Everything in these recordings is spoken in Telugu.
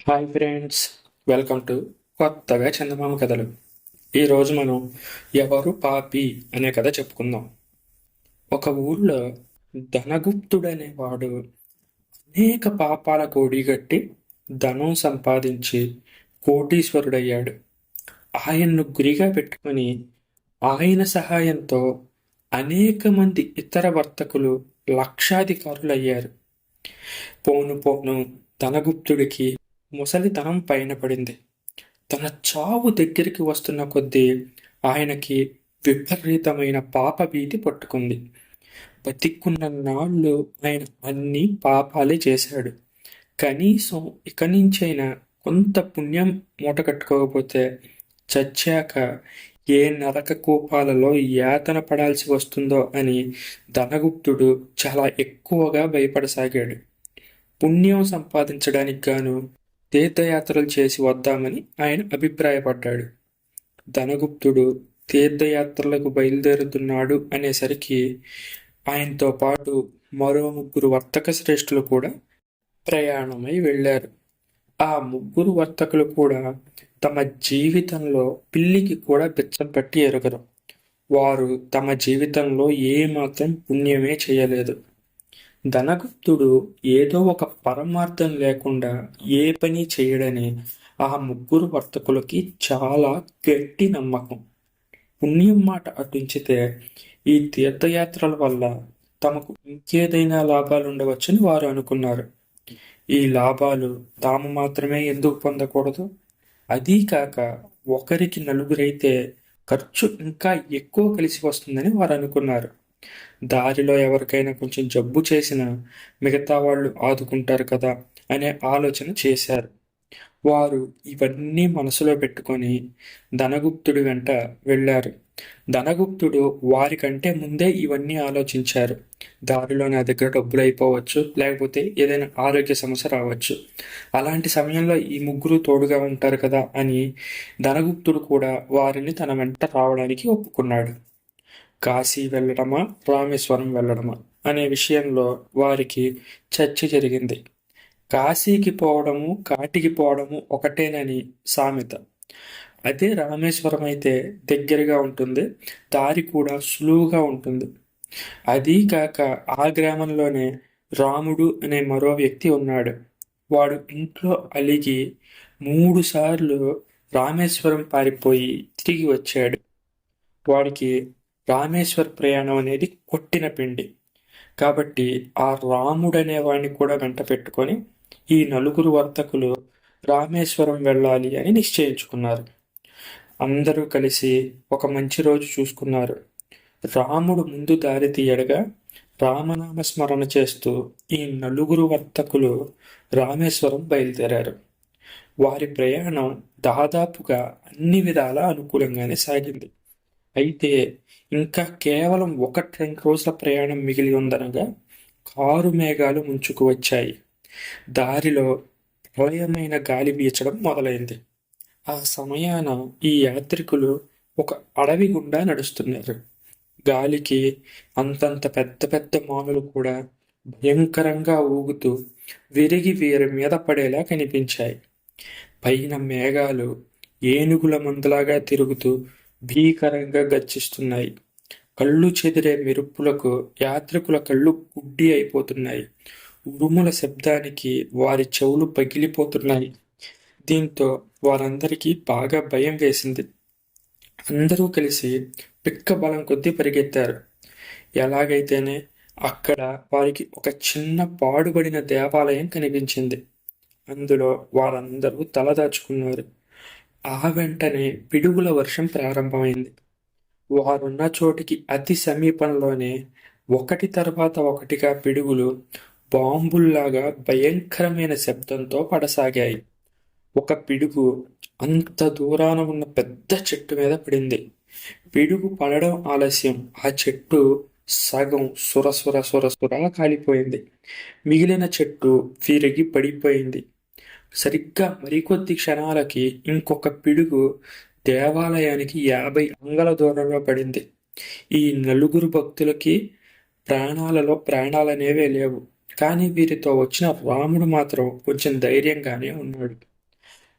హాయ్ ఫ్రెండ్స్, వెల్కమ్ టు కొత్తగా చందమామ కథలు. ఈరోజు మనం ఎవరు పాపి అనే కథ చెప్పుకుందాం. ఒక ఊళ్ళో ధనగుప్తుడనేవాడు అనేక పాపాల కోడిగట్టి ధనం సంపాదించి కోటీశ్వరుడయ్యాడు. ఆయన్ను గురిగా పెట్టుకుని ఆయన సహాయంతో అనేక మంది ఇతర వర్తకులు లక్షాధికారులయ్యారు. పోను పోను ధనగుప్తుడికి ముసలితనం పైన పడింది. తన చావు దగ్గరికి వస్తున్న కొద్దీ ఆయనకి విపరీతమైన పాప భీతి పట్టుకుంది. బతికున్న నాళ్ళు ఆయన అన్ని పాపాలే చేశాడు. కనీసం ఇక నుంచైనా కొంత పుణ్యం మూట కట్టుకోకపోతే చచ్చాక ఏ నరక కూపాలలో యాతన పడాల్సి వస్తుందో అని ధనగుప్తుడు చాలా ఎక్కువగా భయపడసాగాడు. పుణ్యం సంపాదించడానికి గాను తీర్థయాత్రలు చేసి వద్దామని ఆయన అభిప్రాయపడ్డాడు. ధనగుప్తుడు తీర్థయాత్రలకు బయలుదేరుతున్నాడు అనేసరికి ఆయనతో పాటు మరో ముగ్గురు వర్తక శ్రేష్ఠులు కూడా ప్రయాణమై వెళ్ళారు. ఆ ముగ్గురు వర్తకులు కూడా తమ జీవితంలో పిల్లికి కూడా బిచ్చం పట్టి ఎరగరు. వారు తమ జీవితంలో ఏమాత్రం పుణ్యమే చేయలేదు. ధనగుప్తుడు ఏదో ఒక పరమార్థం లేకుండా ఏ పని చేయడని ఆ ముగ్గురు వర్తకులకి చాలా గట్టి నమ్మకం. పుణ్యం మాట అటుంచితే ఈ తీర్థయాత్రల వల్ల తమకు ఇంకేదైనా లాభాలు ఉండవచ్చని వారు అనుకున్నారు. ఈ లాభాలు తాము మాత్రమే ఎందుకు పొందకూడదు? అదీ కాక ఒకరికి నలుగురైతే ఖర్చు ఇంకా ఎక్కువ కలిసి వస్తుందని వారు అనుకున్నారు. దారిలో ఎవరికైనా కొంచెం జబ్బు చేసినా మిగతా వాళ్ళు ఆదుకుంటారు కదా అనే ఆలోచన చేశారు. వారు ఇవన్నీ మనసులో పెట్టుకొని ధనగుప్తుడి వెంట వెళ్ళారు. ధనగుప్తుడు వారికంటే ముందే ఇవన్నీ ఆలోచించారు. దారిలో నా దగ్గర డబ్బులు అయిపోవచ్చు, లేకపోతే ఏదైనా ఆరోగ్య సమస్య రావచ్చు. అలాంటి సమయంలో ఈ ముగ్గురు తోడుగా ఉంటారు కదా అని ధనగుప్తుడు కూడా వారిని తన వెంట రావడానికి ఒప్పుకున్నాడు. కాశీ వెళ్ళడమా, రామేశ్వరం వెళ్ళడమా అనే విషయంలో వారికి చర్చ జరిగింది. కాశీకి పోవడము, కాటికి పోవడము ఒకటేనని సామెత. అదే రామేశ్వరం అయితే దగ్గరగా ఉంటుంది, దారి కూడా సులువుగా ఉంటుంది. అదీ కాక ఆ గ్రామంలోనే రాముడు అనే మరో వ్యక్తి ఉన్నాడు. వాడు ఇంట్లో అలిగి 3 సార్లు రామేశ్వరం పారిపోయి తిరిగి వచ్చాడు. వాడికి రామేశ్వర ప్రయాణం అనేది కొట్టిన పిండి. కాబట్టి ఆ రాముడనే వాడిని కూడా వెంట పెట్టుకొని ఈ నలుగురు వర్తకులు రామేశ్వరం వెళ్ళాలి అని నిశ్చయించుకున్నారు. అందరూ కలిసి ఒక మంచి రోజు చూసుకున్నారు. రాముడు ముందు దారి తీయడగా రామనామ స్మరణ చేస్తూ ఈ నలుగురు వర్తకులు రామేశ్వరం బయలుదేరారు. వారి ప్రయాణం దాదాపుగా అన్ని విధాలా అనుకూలంగానే సాగింది. అయితే ఇంకా కేవలం 1-2 రోజుల ప్రయాణం మిగిలి ఉందనగా కారు మేఘాలు ముంచుకు వచ్చాయి. దారిలో ప్రళయమైన గాలి వీచడం మొదలైంది. ఆ సమయాన ఈ యాత్రికులు ఒక అడవి గుండా నడుస్తున్నారు. గాలికి అంతంత పెద్ద పెద్ద మానులు కూడా భయంకరంగా ఊగుతూ విరిగి వీరి మీద పడేలా కనిపించాయి. పైన మేఘాలు ఏనుగుల మందులాగా తిరుగుతూ భీకరంగా గర్జిస్తున్నాయి. కళ్ళు చెదిరే మెరుపులకు యాత్రికుల కళ్ళు గుడ్డి అయిపోతున్నాయి. ఉరుముల శబ్దానికి వారి చెవులు పగిలిపోతున్నాయి. దీంతో వారందరికీ బాగా భయం వేసింది. అందరూ కలిసి పిక్క బలం కొద్దీ పరిగెత్తారు. ఎలాగైతేనే అక్కడ వారికి ఒక చిన్న పాడుబడిన దేవాలయం కనిపించింది. అందులో వారందరూ తలదాచుకున్నారు. ఆ వెంటనే పిడుగుల వర్షం ప్రారంభమైంది. వారున్న చోటికి అతి సమీపంలోనే ఒకటి తర్వాత ఒకటిగా పిడుగులు బాంబుల్లాగా భయంకరమైన శబ్దంతో పడసాగాయి. ఒక పిడుగు అంత దూరాన ఉన్న పెద్ద చెట్టు మీద పడింది. పిడుగు పడడం ఆలస్యం. ఆ చెట్టు సగం సురసుర సురసురా కాలిపోయింది. మిగిలిన చెట్టు విరిగి పడిపోయింది. సరిగ్గా మరికొద్ది క్షణాలకి ఇంకొక పిడుగు దేవాలయానికి 50 అంగల దూరంలో పడింది. ఈ నలుగురు భక్తులకి ప్రాణాలలో ప్రాణాలనేవే లేవు. కానీ వీరితో వచ్చిన రాముడు మాత్రం కొంచెం ధైర్యంగానే ఉన్నాడు.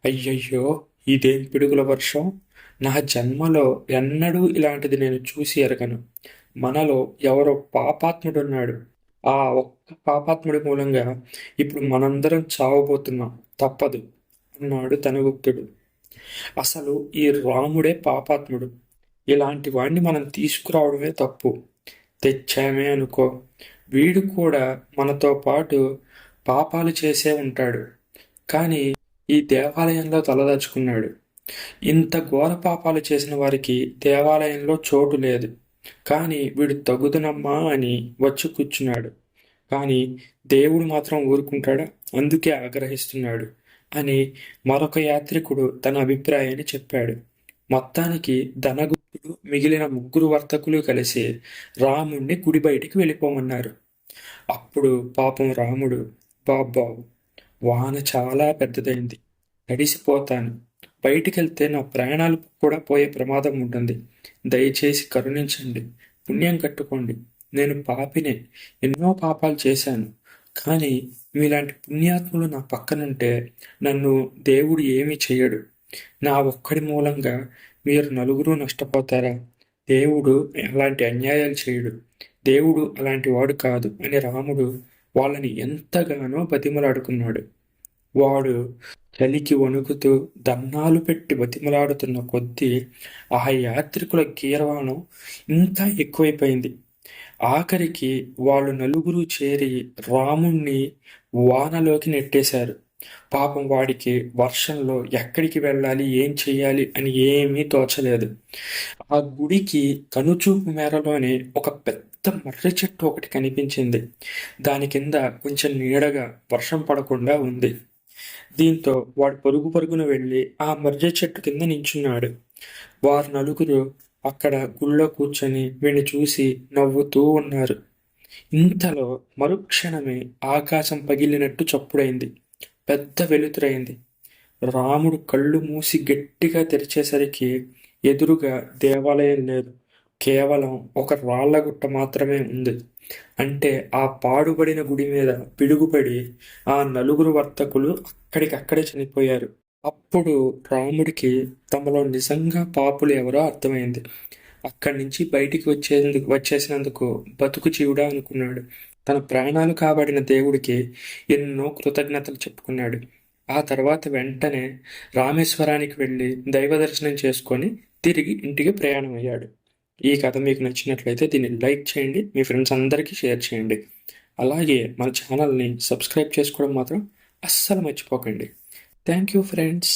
అయ్యయ్యో! ఇదేం పిడుగుల వర్షం! నా జన్మలో ఎన్నడూ ఇలాంటిది నేను చూసి ఎరగను. మనలో ఎవరో పాపాత్ముడున్నాడు. ఆ ఒక్క పాపాత్ముడి మూలంగా ఇప్పుడు మనందరం చావబోతున్నాం. తప్పదు అన్నాడు ధనగుప్తుడు. అసలు ఈ రాముడే పాపాత్ముడు. ఇలాంటి వాణ్ణి మనం తీసుకురావడమే తప్పు. తెచ్చామే అనుకో, వీడు కూడా మనతో పాటు పాపాలు చేసే ఉంటాడు. కానీ ఈ దేవాలయంలో తలదాచుకున్నాడు. ఇంత ఘోర పాపాలు చేసిన వారికి దేవాలయంలో చోటు లేదు. కానీ వీడు తగుదునమ్మా అని వచ్చి కూర్చున్నాడు. కానీ దేవుడు మాత్రం ఊరుకుంటాడా? అందుకే ఆగ్రహిస్తున్నాడు అని మరొక యాత్రికుడు తన అభిప్రాయాన్ని చెప్పాడు. మొత్తానికి ధనగుప్తుడు మిగిలిన ముగ్గురు వర్తకులు కలిసి రాముణ్ణి గుడి బయటికి వెళ్ళిపోమన్నారు. అప్పుడు పాపం రాముడు, బాబ్బాబు, వాన చాలా పెద్దదైంది. తడిసిపోతాను. బయటికెళ్తే నా ప్రాణాలు కూడా పోయే ప్రమాదం ఉంటుంది. దయచేసి కరుణించండి. పుణ్యం కట్టుకోండి. నేను పాపినే. ఎన్నో పాపాలు చేశాను. కానీ మీలాంటి పుణ్యాత్ములు నా పక్కనుంటే నన్ను దేవుడు ఏమీ చెయ్యడు. నా ఒక్కడి మూలంగా మీరు నలుగురు నష్టపోతారా? దేవుడు అలాంటి అన్యాయాలు చేయడు. దేవుడు అలాంటి వాడు కాదు అని రాముడు వాళ్ళని ఎంతగానో బతిమలాడుకున్నాడు. వాడు చలికి వణుకుతూ దన్నాలు పెట్టి బతిమలాడుతున్న కొద్దీ ఆ యాత్రికుల గీర్వాణం ఇంకా ఎక్కువైపోయింది. ఆఖరికి వాళ్ళు నలుగురు చేరి రాముణ్ణి వానలోకి నెట్టేశారు. పాపం వాడికి వర్షంలో ఎక్కడికి వెళ్ళాలి, ఏం చెయ్యాలి అని ఏమీ తోచలేదు. ఆ గుడికి కనుచూపు మేరలోనే ఒక పెద్ద మర్రి చెట్టు ఒకటి కనిపించింది. దాని కింద కొంచెం నీడగా వర్షం పడకుండా ఉంది. దీంతో వాడు పరుగు పరుగున వెళ్ళి ఆ మర్రి చెట్టు కింద నించున్నాడు. వారు నలుగురు అక్కడ గుళ్ళో కూర్చొని వీణ్ణి చూసి నవ్వుతూ ఉన్నారు. ఇంతలో మరుక్షణమే ఆకాశం పగిలినట్టు చప్పుడైంది. పెద్ద వెలుతురైంది. రాముడు కళ్ళు మూసి గట్టిగా తెరిచేసరికి ఎదురుగా దేవాలయం లేదు. కేవలం ఒక రాళ్లగుట్ట మాత్రమే ఉంది. అంటే ఆ పాడుబడిన గుడి మీద పిడుగుపడి ఆ నలుగురు వర్తకులు అక్కడికక్కడే చనిపోయారు. అప్పుడు రాముడికి తమలో నిజంగా పాపులు ఎవరో అర్థమైంది. అక్కడి నుంచి బయటికి వచ్చేసినందుకు బతుకు జీవుడా అనుకున్నాడు. తన ప్రాణాలు కాపాడిన దేవుడికి ఎన్నో కృతజ్ఞతలు చెప్పుకున్నాడు. ఆ తర్వాత వెంటనే రామేశ్వరానికి వెళ్ళి దైవ దర్శనం చేసుకొని తిరిగి ఇంటికి ప్రయాణం అయ్యాడు. ఈ కథ మీకు నచ్చినట్లయితే దీన్ని లైక్ చేయండి, మీ ఫ్రెండ్స్ అందరికీ షేర్ చేయండి. అలాగే మన ఛానల్ని సబ్స్క్రైబ్ చేసుకోవడం మాత్రం అస్సలు మర్చిపోకండి. Thank you friends.